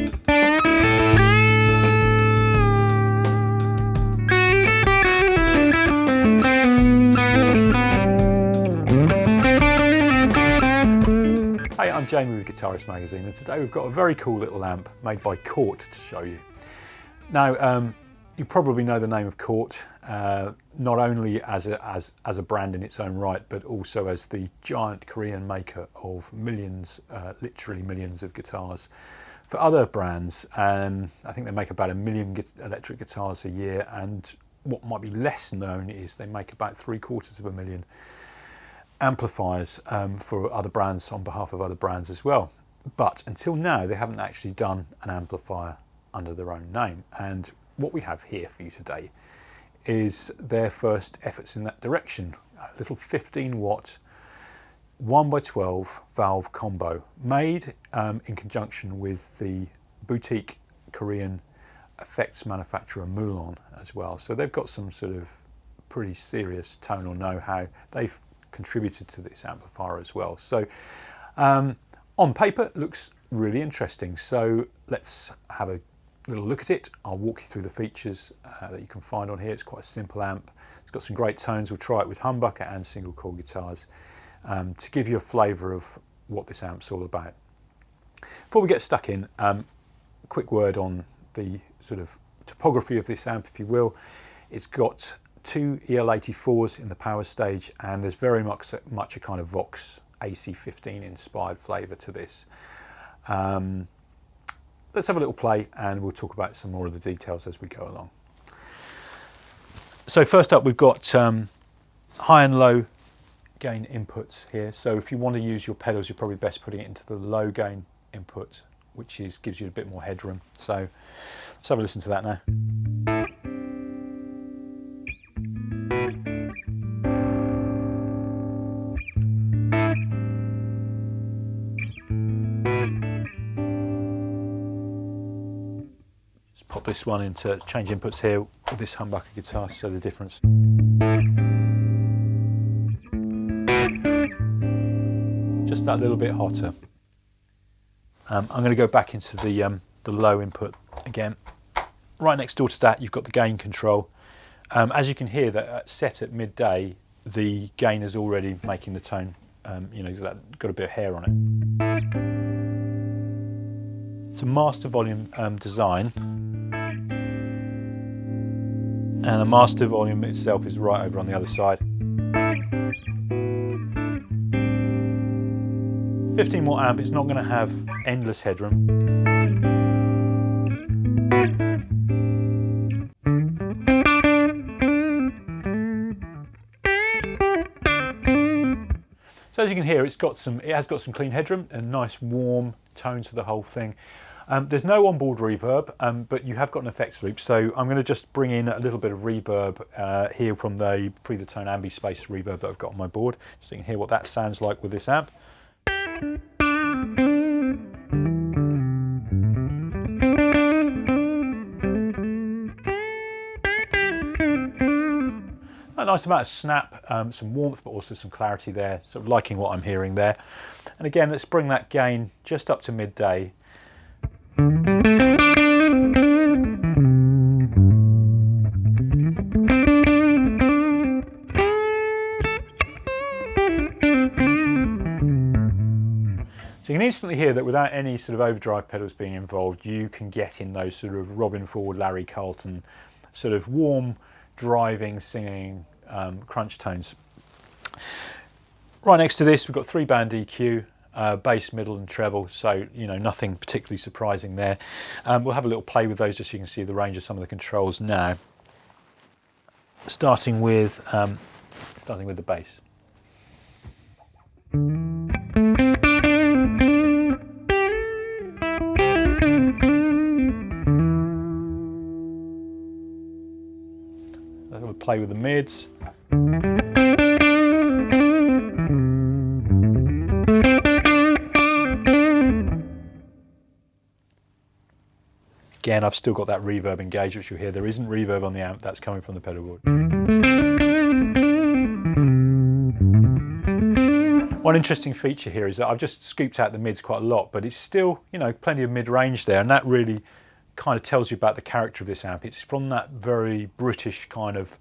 Hey, I'm Jamie with Guitarist magazine, and today we've got a very cool little amp made by Cort to show you. Now, you probably know the name of Cort, not only as a brand in its own right, but also as the giant Korean maker of millions, literally millions of guitars for other brands. I think they make about 1 million electric guitars a year, and what might be less known is they make about 750,000 amplifiers for other brands on behalf of other brands as well. But until now, they haven't actually done an amplifier under their own name. And what we have here for you today is their first efforts in that direction. A little 15-watt 1x12 valve combo made in conjunction with the boutique Korean effects manufacturer Moulon as well. So they've got some sort of pretty serious tonal know-how. They've contributed to this amplifier as well. So on paper it looks really interesting, so let's have a little look at it. I'll walk you through the features that you can find on here. It's quite a simple amp. It's got some great tones. We'll try it with humbucker and single coil guitars to give you a flavour of what this amp's all about. Before we get stuck in, quick word on the sort of topography of this amp, if you will. It's got 2 EL84s in the power stage, and there's very much a kind of Vox AC15 inspired flavour to this. Let's have a little play and we'll talk about some more of the details as we go along. So first up, we've got high and low gain inputs here. So if you want to use your pedals, you're probably best putting it into the low gain input, which gives you a bit more headroom. So let's have a listen to that now. Pop this one into change inputs here with this humbucker guitar, so the difference. Just that little bit hotter. I'm going to go back into the low input again. Right next door to that, you've got the gain control. As you can hear, that set at midday, the gain is already making the tone. You know, that got a bit of hair on it. It's a master volume design. And the master volume itself is right over on the other side. 15-watt amp, it's not going to have endless headroom. So as you can hear, it has got some clean headroom and nice warm tone to the whole thing. There's no onboard reverb, but you have got an effects loop, so I'm going to just bring in a little bit of reverb here from the Free the Tone Ambi Space reverb that I've got on my board, so you can hear what that sounds like with this amp. A nice amount of snap, some warmth, but also some clarity there, sort of liking what I'm hearing there. And again, let's bring that gain just up to midday. So you can instantly hear that without any sort of overdrive pedals being involved, you can get in those sort of Robin Ford, Larry Carlton, sort of warm, driving, singing crunch tones. Right next to this, we've got 3-band EQ, bass, middle and treble, so you know, nothing particularly surprising there. We'll have a little play with those just so you can see the range of some of the controls now. Starting with the bass. We'll play with the mids. Again, I've still got that reverb engaged, which you'll hear. There isn't reverb on the amp, that's coming from the pedal board. One interesting feature here is that I've just scooped out the mids quite a lot, but it's still, you know, plenty of mid-range there, and that really kind of tells you about the character of this amp. It's from that very British kind of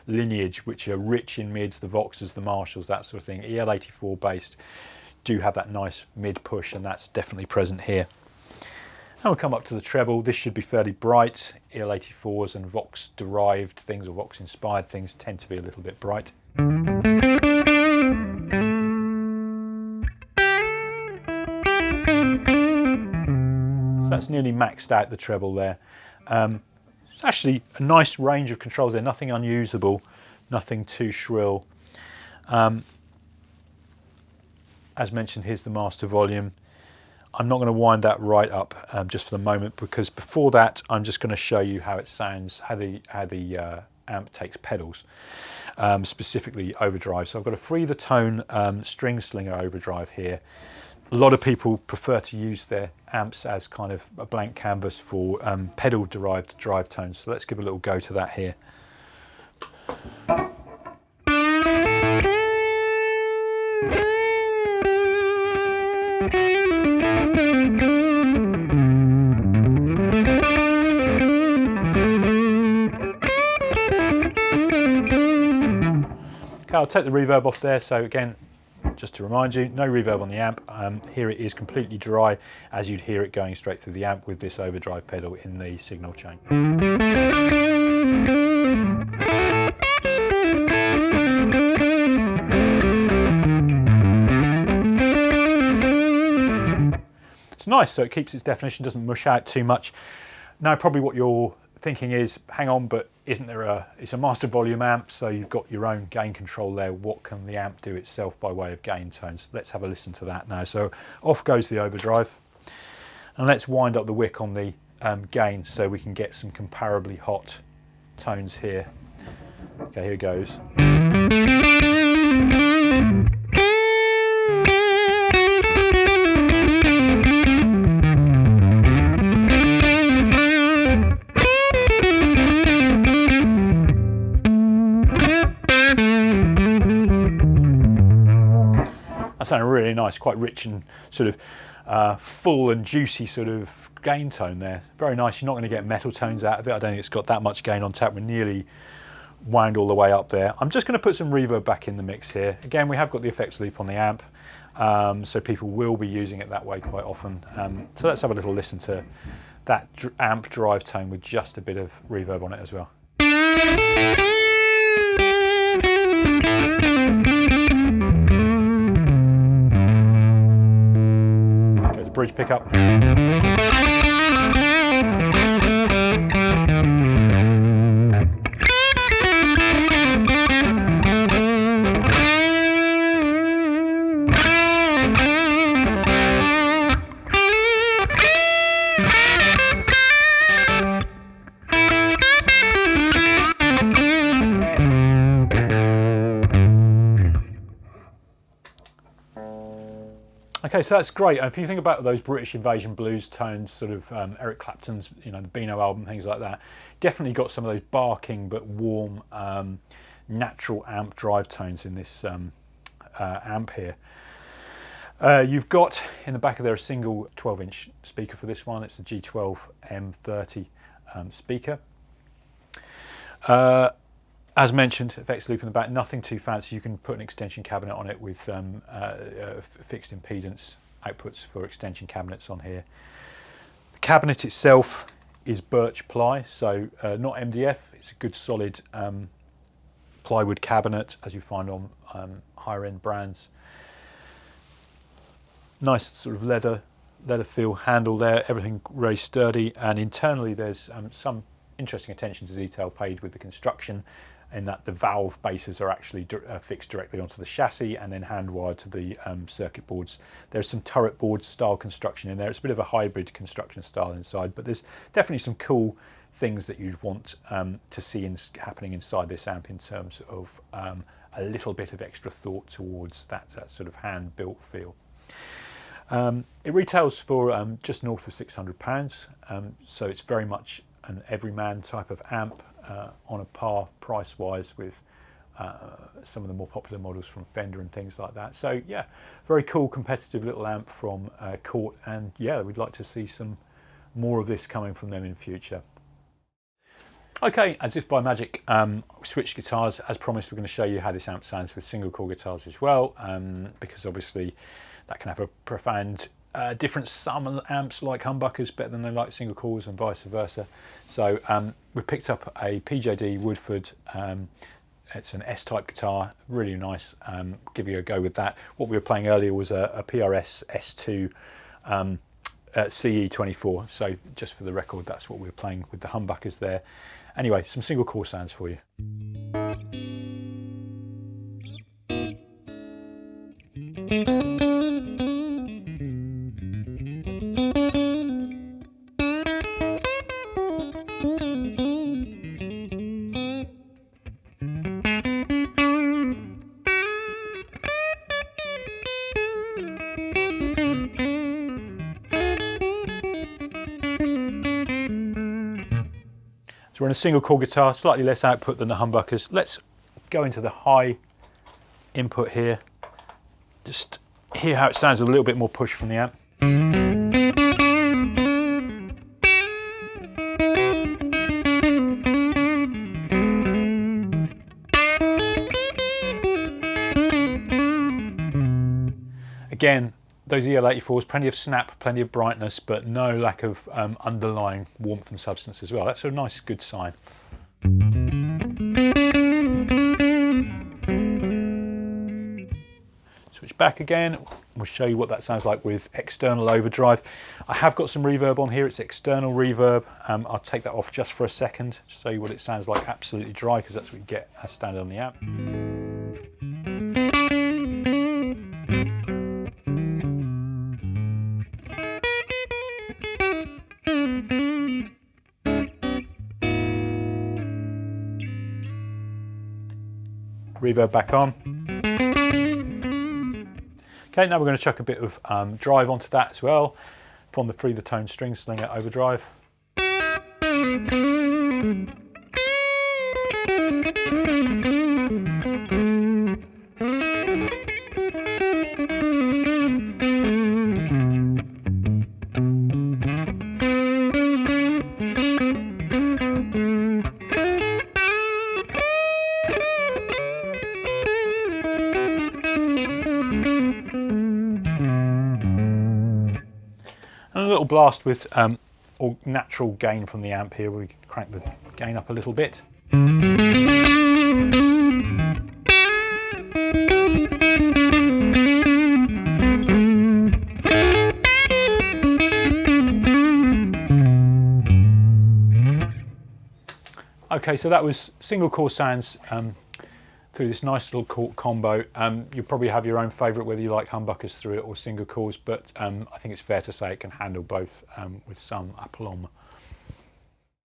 lineage, which are rich in mids, the Voxers, the Marshalls, that sort of thing. EL84 based do have that nice mid push, and that's definitely present here. And we'll come up to the treble. This should be fairly bright. EL84s and Vox derived things or Vox inspired things tend to be a little bit bright. So that's nearly maxed out the treble there. It's actually a nice range of controls there, nothing unusable, nothing too shrill. As mentioned, here's the master volume. I'm not going to wind that right up just for the moment, because before that I'm just going to show you how it sounds, how the amp takes pedals, specifically overdrive. So I've got a Free the Tone string slinger overdrive here. A lot of people prefer to use their amps as kind of a blank canvas for pedal derived drive tones. So let's give a little go to that here. Okay, I'll take the reverb off there. So again, just to remind you, no reverb on the amp. Here it is completely dry, as you'd hear it going straight through the amp with this overdrive pedal in the signal chain. It's nice, so it keeps its definition, doesn't mush out too much. Now probably what you're thinking is, hang on, but isn't there it's a master volume amp, so you've got your own gain control there. What can the amp do itself by way of gain tones? Let's have a listen to that now. So off goes the overdrive, and let's wind up the wick on the gain so we can get some comparably hot tones here. Okay, here goes. That sounded really nice, quite rich and sort of full and juicy sort of gain tone there. Very nice. You're not going to get metal tones out of it. I don't think it's got that much gain on tap. We're nearly wound all the way up there. I'm just going to put some reverb back in the mix here. Again, we have got the effects loop on the amp, so people will be using it that way quite often. So let's have a little listen to that amp drive tone with just a bit of reverb on it as well. Bridge pickup. Okay, so that's great. And if you think about those British Invasion blues tones, sort of Eric Clapton's, you know, the Beano album, things like that, definitely got some of those barking but warm, natural amp drive tones in this amp here. You've got in the back of there a single 12-inch speaker for this one. It's a G12 M30 speaker. As mentioned, effects loop in the back, nothing too fancy. You can put an extension cabinet on it with fixed impedance outputs for extension cabinets on here. The cabinet itself is birch ply, so not MDF. It's a good solid plywood cabinet, as you find on higher end brands. Nice sort of leather feel handle there, everything very sturdy, and internally there's some interesting attention to detail paid with the construction, in that the valve bases are actually fixed directly onto the chassis and then hand wired to the circuit boards. There's some turret board style construction in there. It's a bit of a hybrid construction style inside, but there's definitely some cool things that you'd want to see happening inside this amp in terms of a little bit of extra thought towards that sort of hand built feel. It retails for just north of £600, so it's very much an everyman type of amp, on a par price-wise with some of the more popular models from Fender and things like that. So yeah, very cool competitive little amp from Cort, and yeah, we'd like to see some more of this coming from them in future. Okay, as if by magic, we switched guitars. As promised, we're going to show you how this amp sounds with single coil guitars as well, because obviously that can have a profound difference. Some amps like humbuckers better than they like single coils and vice versa. So we picked up a PJD Woodford. It's an S-type guitar, really nice. Give you a go with that. What we were playing earlier was a PRS S2 CE24. So just for the record, that's what we were playing with the humbuckers there. Anyway, some single coil sounds for you. So we're on a single coil guitar, slightly less output than the humbuckers. Let's go into the high input here. Just hear how it sounds with a little bit more push from the amp. Again, those EL84s, plenty of snap, plenty of brightness, but no lack of underlying warmth and substance as well. That's a nice, good sign. Switch back again. We'll show you what that sounds like with external overdrive. I have got some reverb on here. It's external reverb. I'll take that off just for a second to show you what it sounds like absolutely dry, because that's what you get as standard on the amp. Reverb back on. Okay, now we're going to chuck a bit of drive onto that as well from the Free the Tone string slinger overdrive. And a little blast with natural gain from the amp here. We crank the gain up a little bit. Okay, so that was single coil sounds through this nice little Cort combo. You'll probably have your own favourite, whether you like humbuckers through it or single coils, but I think it's fair to say it can handle both with some aplomb.